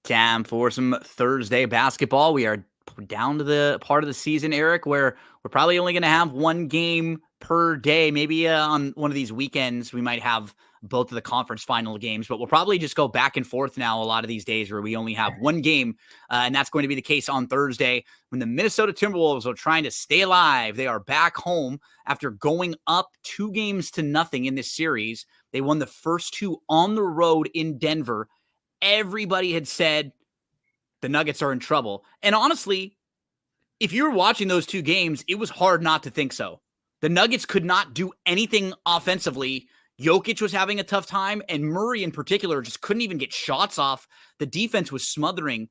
Cam for some Thursday basketball. We are down to the part of the season, Eric, where we're probably only going to have one game per day. Maybe on one of these weekends, we might have both of the conference final games, but we'll probably just go back and forth now a lot of these days where we only have one game. And that's going to be the case on Thursday when the Minnesota Timberwolves are trying to stay alive. They are back home after going up 2-0 in this series. They won the first two on the road in Denver. Everybody had said the Nuggets are in trouble. And honestly, if you were watching those two games, it was hard not to think so. The Nuggets could not do anything offensively. Jokic was having a tough time, and Murray in particular just couldn't even get shots off. The defense was smothering.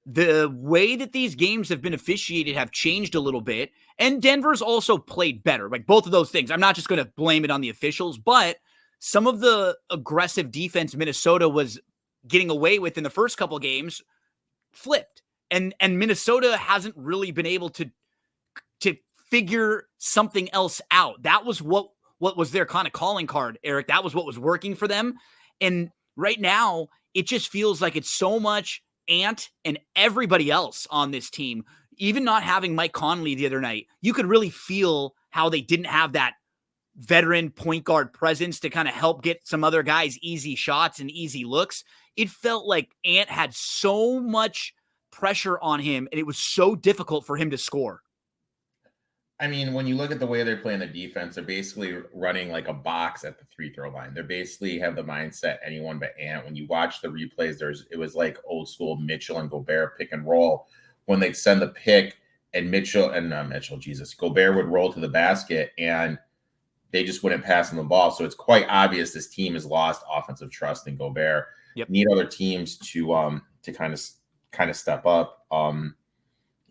The way that these games have been officiated have changed a little bit, and Denver's also played better. Like both of those things. I'm not just going to blame it on the officials, but some of the aggressive defense Minnesota was getting away with in the first couple games flipped. And Minnesota hasn't really been able to figure something else out. That was what was their kind of calling card, Eric. That was what was working for them. And right now, it just feels like it's so much Ant and everybody else on this team. Even not having Mike Conley the other night, you could really feel how they didn't have that veteran point guard presence to kind of help get some other guys easy shots and easy looks. It felt like Ant had so much pressure on him, and it was so difficult for him to score. I mean, when you look at the way they're playing the defense, they're basically running like a box at the free throw line. They basically have the mindset anyone but Ant. When you watch the replays, it was like old school Mitchell and Gobert pick and roll. When they'd send the pick and Gobert would roll to the basket and they just wouldn't pass him the ball. So it's quite obvious this team has lost offensive trust in Gobert. Yep. Need other teams to kind of step up.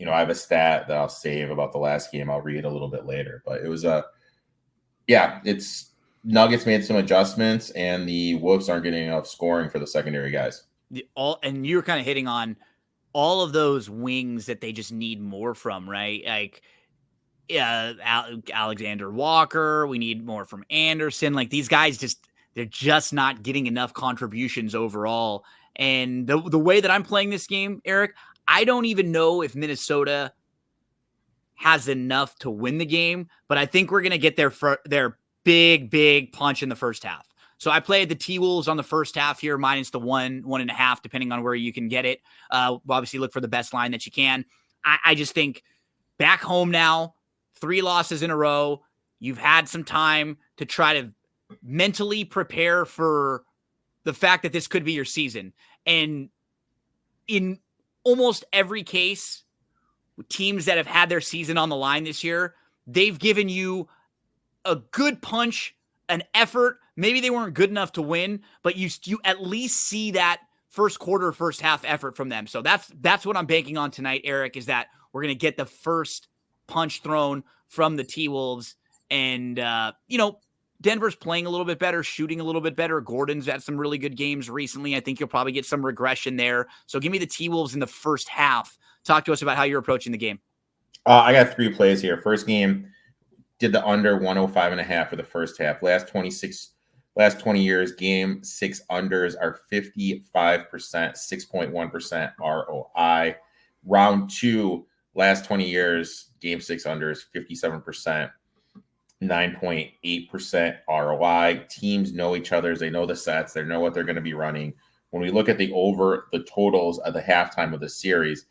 I have a stat that I'll save about the last game. I'll read a little bit later, but it was it's Nuggets made some adjustments and the Wolves aren't getting enough scoring for the secondary guys. And you're kind of hitting on all of those wings that they just need more from, right? Like, Alexander Walker, we need more from Anderson. Like these guys they're just not getting enough contributions overall. And the way that I'm playing this game, Eric, I don't even know if Minnesota has enough to win the game, but I think we're going to get their big punch in the first half. So I played the T-Wolves on the first half here, minus the 1.5, depending on where you can get it. Obviously look for the best line that you can. I just think back home now, 3 losses in a row. You've had some time to try to mentally prepare for the fact that this could be your season. And in almost every case, teams that have had their season on the line this year, they've given you a good punch, an effort. Maybe they weren't good enough to win, but you at least see that first quarter, first half effort from them. So that's what I'm banking on tonight, Eric, is that we're going to get the first punch thrown from the T-Wolves. And, Denver's playing a little bit better, shooting a little bit better. Gordon's had some really good games recently. I think you'll probably get some regression there. So give me the T-Wolves in the first half. Talk to us about how you're approaching the game. I got 3 plays here. First game, did the under 105.5 for the first half. Last 20 years, game 6 unders are 55%, 6.1% ROI. Round 2, last 20 years, game 6 unders, 57%. 9.8% ROI. Teams know each other. They know the sets. They know what they're going to be running. When we look at the totals at the halftime of the series,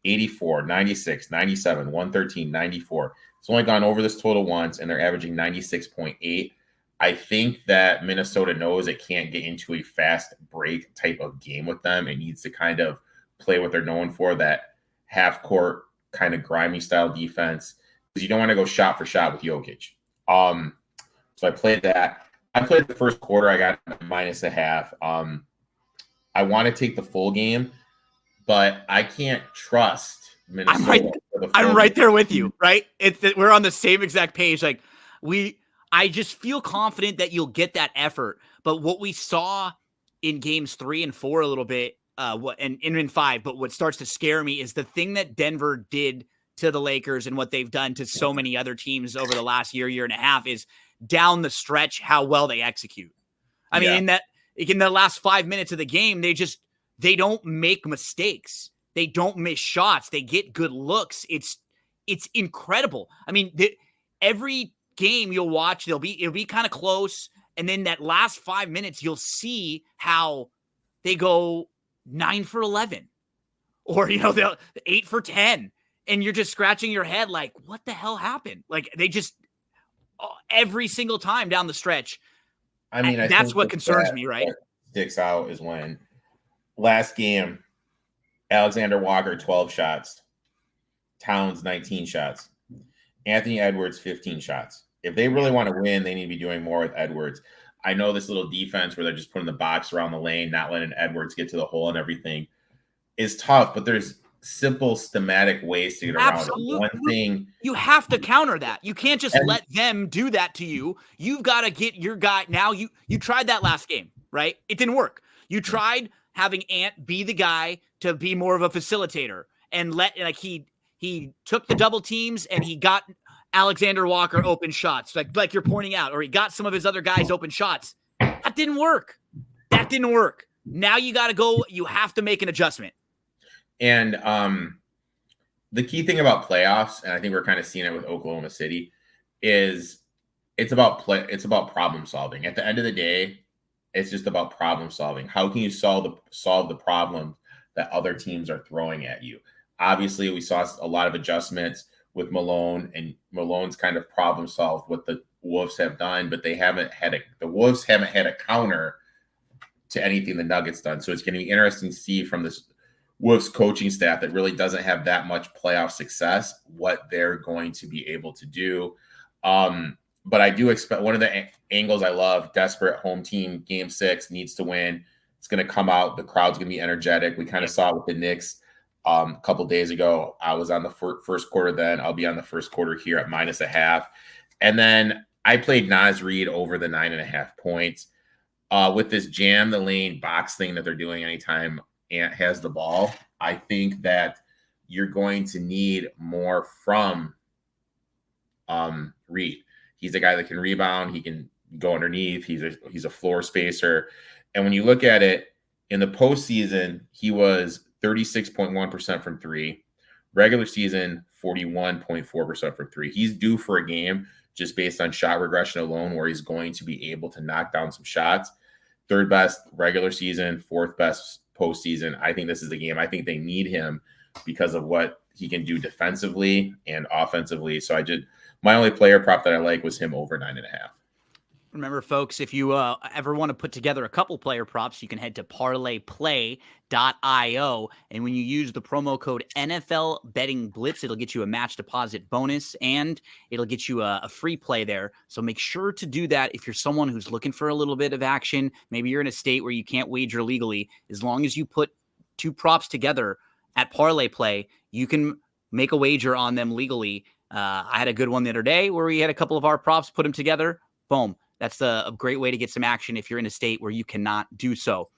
84, 96, 97, 113, 94. It's only gone over this total once, and they're averaging 96.8. I think that Minnesota knows it can't get into a fast break type of game with them. It needs to kind of play what they're known for, that half-court kind of grimy style defense, because you don't want to go shot for shot with Jokic. So I played that. I played the first quarter. I got -0.5. I want to take the full game, but I can't trust Minnesota. I'm right there with you, right? We're on the same exact page. Like I just feel confident that you'll get that effort. But what we saw in games 3 and 4 a little bit, and in 5, but what starts to scare me is the thing that Denver did to the Lakers and what they've done to so many other teams over the last year and a half is down the stretch how well they execute. I mean, in the last 5 minutes of the game, they don't make mistakes. They don't miss shots. They get good looks. It's incredible. I mean, every game you'll watch, it'll be kind of close. And then that last 5 minutes, you'll see how they go 9 for 11 or, they'll 8 for 10. And you're just scratching your head like, what the hell happened? Like they just every single time down the stretch. I mean, that's what concerns me, right? What sticks out is when last game, Alexander Walker, 12 shots, Towns, 19 shots, Anthony Edwards, 15 shots. If they really want to win, they need to be doing more with Edwards. I know this little defense where they're just putting the box around the lane, not letting Edwards get to the hole and everything is tough, but there's simple schematic ways to get around it. One thing, you have to counter that. You can't just let them do that to you. You've got to get your guy. Now you tried that last game, right? It didn't work. You tried having Ant be the guy to be more of a facilitator and he took the double teams and he got Alexander Walker open shots, like you're pointing out, or he got some of his other guys open shots. That didn't work. Now you got to go. You have to make an adjustment. And the key thing about playoffs, and I think we're kind of seeing it with Oklahoma City, is it's about problem solving. At the end of the day, it's just about problem solving. How can you solve the problems that other teams are throwing at you? Obviously, we saw a lot of adjustments with Malone, and Malone's kind of problem solved what the Wolves have done, but the Wolves haven't had a counter to anything the Nuggets done. So it's going to be interesting to see from this Wolves coaching staff that really doesn't have that much playoff success, what they're going to be able to do. But I do expect one of the angles I love, desperate home team, game 6 needs to win. It's going to come out. The crowd's going to be energetic. We kind of saw it with the Knicks a couple days ago. I was on the first quarter then. I'll be on the first quarter here at -0.5. And then I played Naz Reid over the 9.5 points. With this jam the lane box thing that they're doing anytime Ant has the ball, I think that you're going to need more from Reid. He's a guy that can rebound. He can go underneath. He's a floor spacer. And when you look at it, in the postseason, he was 36.1% from 3. Regular season, 41.4% from 3. He's due for a game just based on shot regression alone where he's going to be able to knock down some shots. 3rd best regular season, 4th best postseason. I think this is the game. I think they need him because of what he can do defensively and offensively. So my only player prop that I like was him over 9.5. Remember, folks, if you ever want to put together a couple player props, you can head to parlayplay.io. And when you use the promo code NFL Betting Blitz, it'll get you a match deposit bonus and it'll get you a free play there. So make sure to do that if you're someone who's looking for a little bit of action. Maybe you're in a state where you can't wager legally. As long as you put 2 props together at Parlay Play, you can make a wager on them legally. I had a good one the other day where we had a couple of our props, put them together. Boom. That's a great way to get some action if you're in a state where you cannot do so.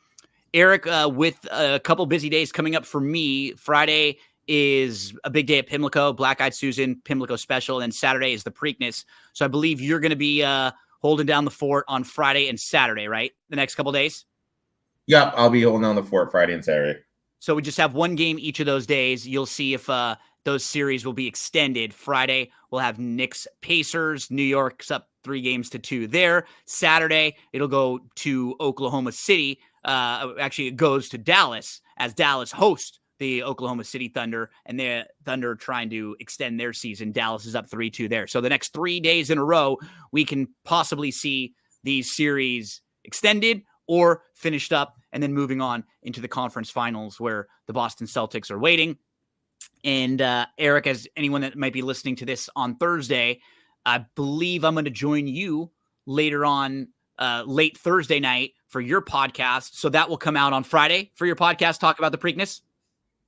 Erik, with a couple busy days coming up for me, Friday is a big day at Pimlico, Black Eyed Susan, Pimlico Special, and Saturday is the Preakness. So I believe you're going to be holding down the fort on Friday and Saturday, right? The next couple days? Yep, I'll be holding down the fort Friday and Saturday. So we just have one game each of those days. You'll see if those series will be extended. Friday, we'll have Knicks Pacers. New York's up 3-2 there. Saturday, it'll go to Oklahoma City. Actually, it goes to Dallas as Dallas hosts the Oklahoma City Thunder, and the Thunder trying to extend their season. Dallas is up 3-2 there. So the next 3 days in a row, we can possibly see these series extended or finished up, and then moving on into the conference finals where the Boston Celtics are waiting. And Erik, as anyone that might be listening to this on Thursday, I believe I'm going to join you later on late Thursday night for your podcast. So that will come out on Friday for your podcast, talk about the Preakness.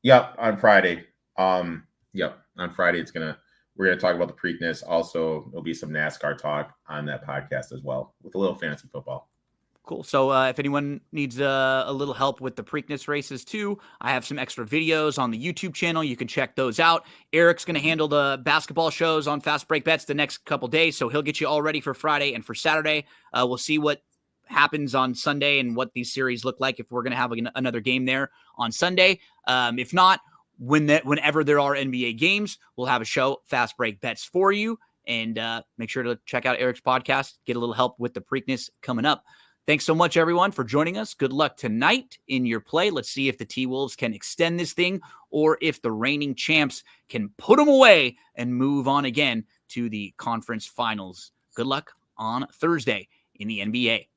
Yep, on Friday. On Friday we're gonna talk about the Preakness. Also, there'll be some NASCAR talk on that podcast as well with a little fantasy football. Cool. So if anyone needs a little help with the Preakness races too, I have some extra videos on the YouTube channel. You can check those out. Erik's going to handle the basketball shows on Fast Break Bets the next couple days, so he'll get you all ready for Friday and for Saturday. We'll see what happens on Sunday and what these series look like if we're going to have another game there on Sunday. If not, whenever there are NBA games, we'll have a show, Fast Break Bets, for you. And make sure to check out Erik's podcast, get a little help with the Preakness coming up. Thanks so much, everyone, for joining us. Good luck tonight in your play. Let's see if the T-Wolves can extend this thing or if the reigning champs can put them away and move on again to the conference finals. Good luck on Thursday in the NBA.